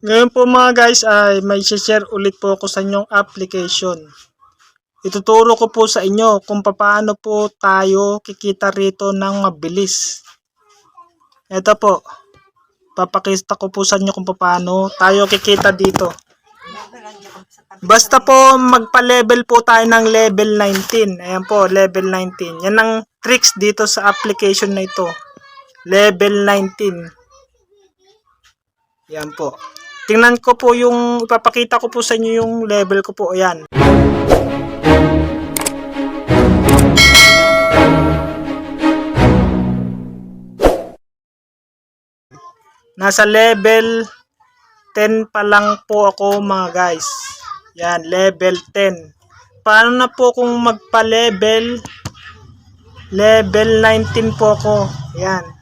Ngayon po mga guys ay may share ulit po ako sa inyong application. Ituturo ko po sa inyo kung paano po tayo kikita rito ng mabilis. Ito po, papakita ko po sa inyo kung paano tayo kikita dito. Basta po magpa-level po tayo ng level 19. Ayan po, level 19. Yan ang tricks dito sa application na ito. Level 19. Yan po. Tingnan ko po yung, ipapakita ko po sa inyo yung level ko po. Ayan. Nasa level 10 pa lang po ako mga guys. Yan, level 10. Paano na po kung magpa-level 19 po ako. Yan.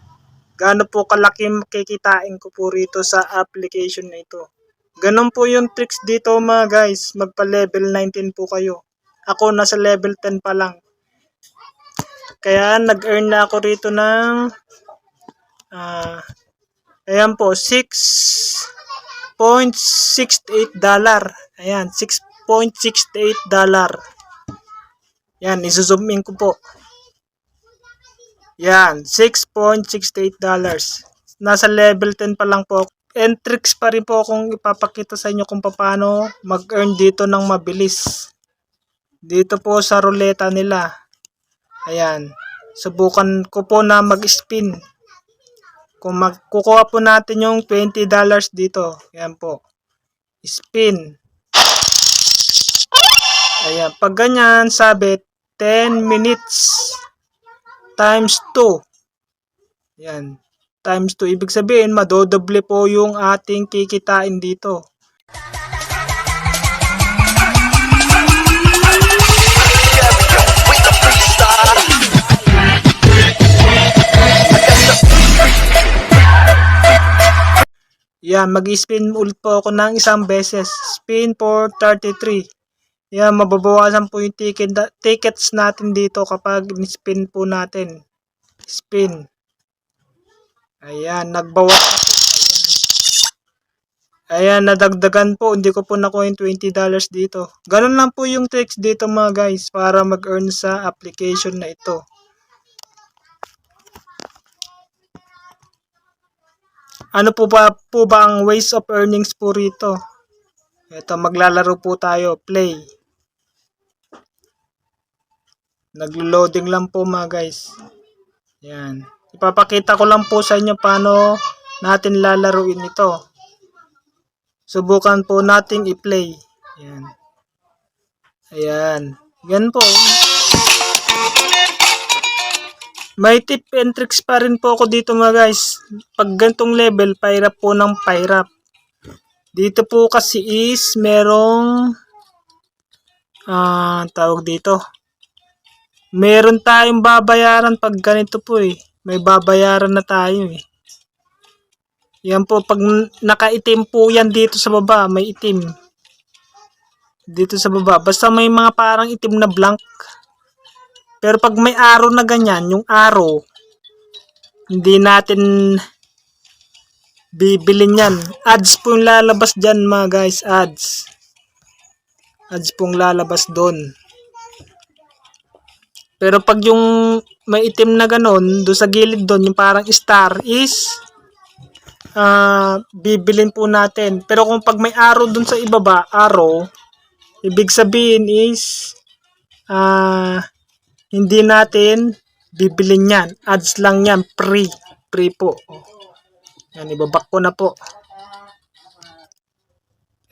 Gaano po kalaki makikitain ko po rito sa application na ito. Ganon po yung tricks dito mga guys. Magpa-level 19 po kayo. Ako nasa level 10 pa lang. Kaya nag-earn na ako rito ng ayan po, $6.68. Ayan, $6.68. Yan, iso-zoom in ko po. Yan, $6.68. Nasa level 10 pa lang po. And tricks pa rin po akong ipapakita sa inyo kung paano mag-earn dito ng mabilis. Dito po sa ruleta nila. Ayan, subukan ko po na mag-spin. Kung magkukuha po natin yung $20 dito. Ayan po. Spin. Ayan, pag ganyan, sabi 10 minutes. Times 2. Yan. Times 2. Ibig sabihin, madodoble po yung ating kikitain dito. Yan. Mag-spin ulit po ako ng isang beses. Spin for 33. Yan, mababawasan po yung tickets natin dito kapag spin po natin. Spin. Ayan, nagbawas na po. Ayan, nadagdagan po. Hindi ko po nakuha yung $20 dito. Ganun lang po yung tricks dito mga guys para mag-earn sa application na ito. Ano po ba ang ways of earnings po rito? Ito, maglalaro po tayo. Play. Naglo-loading lang po mga guys. Yan. Ipapakita ko lang po sa inyo paano natin lalaruin ito. Subukan po nating i-play. Yan. Ayan. Yan po. May tip and tricks pa rin po ako dito mga guys. Pag gantong level, pahirap po ng pahirap. Dito po kasi is merong tawag dito. Meron tayong babayaran pag ganito po eh. May babayaran na tayo eh. Yan po, pag nakaitim po yan dito sa baba, may itim. Dito sa baba, basta may mga parang itim na blank. Pero pag may arrow na ganyan, yung arrow, hindi natin bibilin yan. Ads po yung lalabas dyan mga guys, ads. Ads pong lalabas doon. Pero pag yung may itim na ganon, doon sa gilid doon, yung parang star is bibilin po natin. Pero kung pag may arrow doon sa ibaba, arrow, ibig sabihin is hindi natin bibilin yan. Ads lang yan, free. Free po. Yan, ibabak ko na po.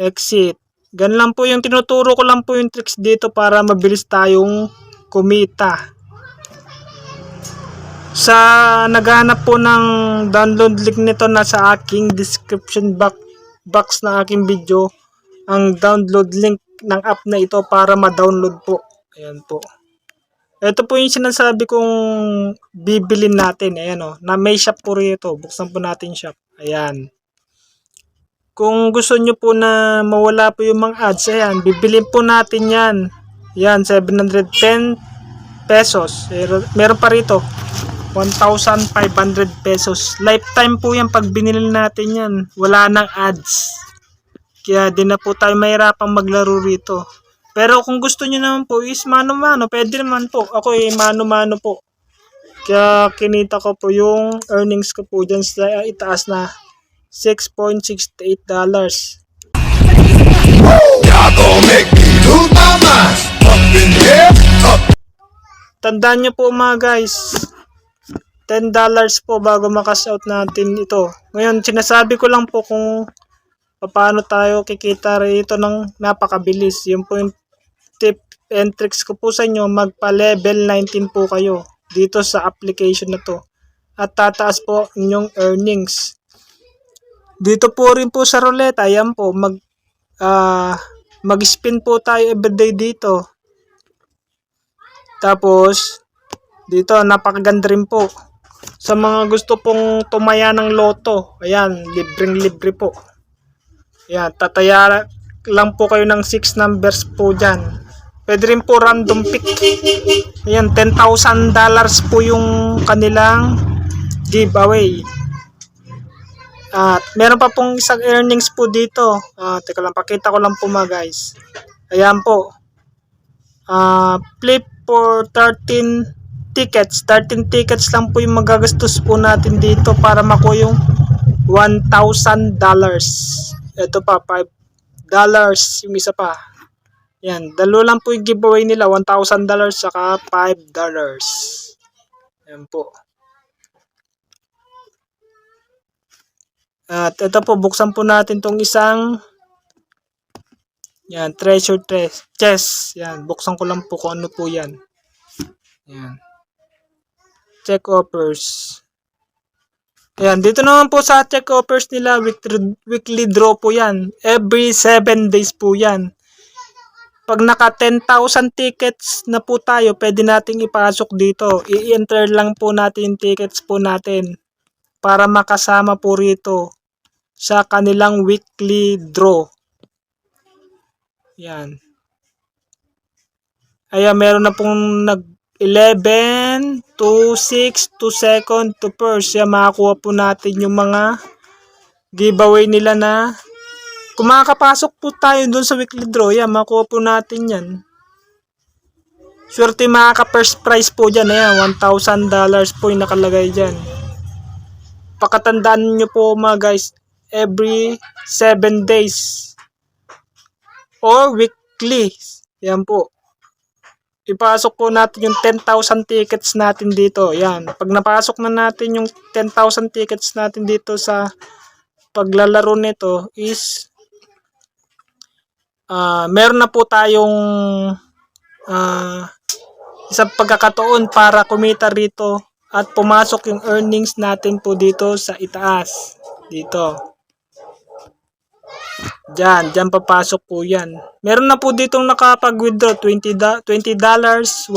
Exit. Ganun lang po yung tinuturo ko lang po yung tricks dito para mabilis tayong kumita. Sa naghahanap po ng download link nito nasa aking description box na aking video ang download link ng app na ito para ma-download po. Ayan po. Ito po yung sinasabi kong bibilin natin. Ayan o. Na may shop po rito. Buksan po natin shop. Ayan. Kung gusto nyo po na mawala po yung mga ads, ayan. Bibilin po natin yan. Yan, 710 pesos. Meron pa rito. 1,500 pesos. Lifetime po yan pag binili natin yan. Wala nang ads. Kaya di na po tayo mahirapang maglaro rito. Pero kung gusto niyo naman po is mano-mano, pwede naman po. Ako mano-mano po. Kaya kinita ko po yung earnings ko po dyan sa itaas na $6.68. Tandaan nyo po mga guys, $10 po bago makash out natin ito. Ngayon, sinasabi ko lang po kung paano tayo kikita rito ng napakabilis. Yung po yung tip and tricks ko po sa inyo, magpa level 19 po kayo dito sa application na to. At tataas po inyong earnings. Dito po rin po sa roulette, ayan po, mag-spin po tayo everyday dito. Tapos, dito, napakaganda rin po. Sa mga gusto pong tumaya ng loto, ayan, libreng-libre po. Ayan, tataya lang po kayo ng 6 numbers po dyan. Pwede rin po random pick. Ayan, $10,000 po yung kanilang giveaway. At meron pa pong isang earnings po dito. Teka lang, pakita ko lang po mga guys. Ayan po. Flip for 13 tickets. 13 tickets lang po yung magagastos po natin dito para makuha yung $1,000. Ito pa, $5 yung isa pa. Yan, dalawa lang po yung giveaway nila, $1,000 saka $5. Yan po. At ito po, buksan po natin tong isang yan, treasure chest. Yan, buksan ko lang po kung ano po yan. Yan. Check offers. Yan, dito naman po sa check offers nila, weekly draw po yan. Every 7 days po yan. Pag naka 10,000 tickets na po tayo, pwede nating ipasok dito. I-enter lang po natin yung tickets po natin para makasama po rito sa kanilang weekly draw. Yan. Ayan, meron na pong 11 to 6 to second to first. Yan, makakuha po natin yung mga giveaway nila na kung makakapasok po tayo dun sa weekly draw, yan, makuha po natin yan. Swerte makaka-first prize po dyan. Ayan, $1,000 po yung nakalagay dyan. Pakatandaan nyo po mga guys, every 7 days or weekly. Yan po. Ipasok po natin yung 10,000 tickets natin dito. Yan. Pag napasok na natin yung 10,000 tickets natin dito sa paglalaro nito is meron na po tayong isang pagkakataon para kumita rito at pumasok yung earnings natin po dito sa itaas. Dito. Diyan papasok po yan. Meron na po ditong nakapag-withdraw $20, $100.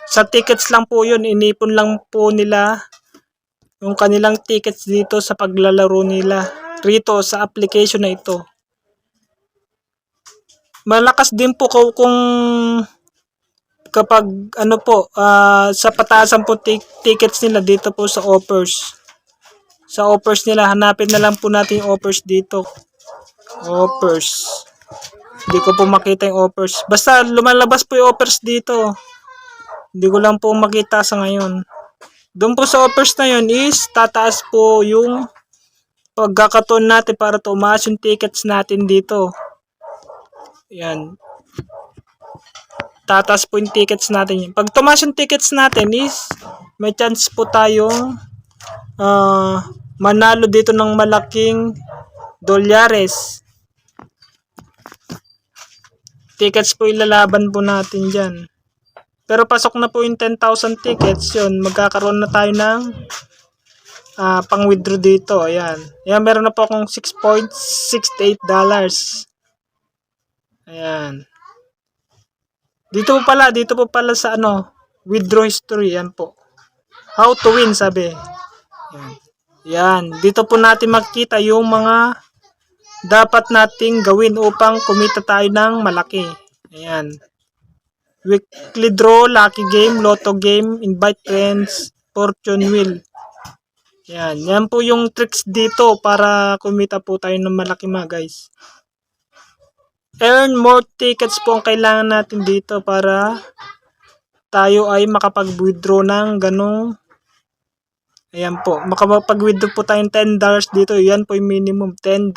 Sa tickets lang po yun. Inipon lang po nila yung kanilang tickets dito sa paglalaro nila rito sa application na ito. Malakas din po kung kapag ano po sa pataasan po tickets nila dito po sa offers. Sa offers nila, hanapin na lang po natin yung offers dito. Offers. Hindi ko po makita yung offers. Basta lumalabas po yung offers dito. Hindi ko lang po makita sa ngayon. Doon po sa offers na yun is tataas po yung pagkakataon natin para tumaas yung tickets natin dito. Yan. Tataas po yung tickets natin. Pag tumaas yung tickets natin is may chance po tayong manalo dito ng malaking dolyares. Tickets po ilalaban po natin dyan. Pero pasok na po yung 10,000 tickets, yun, magkakaroon na tayo ng pang-withdraw dito. Ayan. Ayan, meron na po akong $6.68. Ayan. Dito po pala sa withdraw history. Yan po. How to win, sabi. Ayan. Yan. Dito po natin makikita yung mga dapat nating gawin upang kumita tayo ng malaki. Ayan. Weekly draw, lucky game, lotto game, invite friends, fortune wheel. Yan po yung tricks dito para kumita po tayo ng malaki mga guys. Earn more tickets po ang kailangan natin dito para tayo ay makapag-withdraw ng ganong. Ayan po, makapag-withdraw po tayong $10 dito. Yan po yung minimum, $10.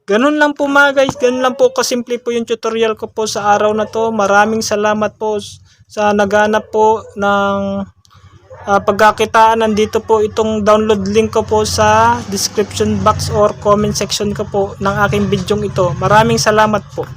Ganun lang po mga guys, ganun lang po kasimple po yung tutorial ko po sa araw na to. Maraming salamat po sa naghanap po ng pagkakitaan. Nandito po itong download link ko po sa description box or comment section ko po ng aking video ito. Maraming salamat po.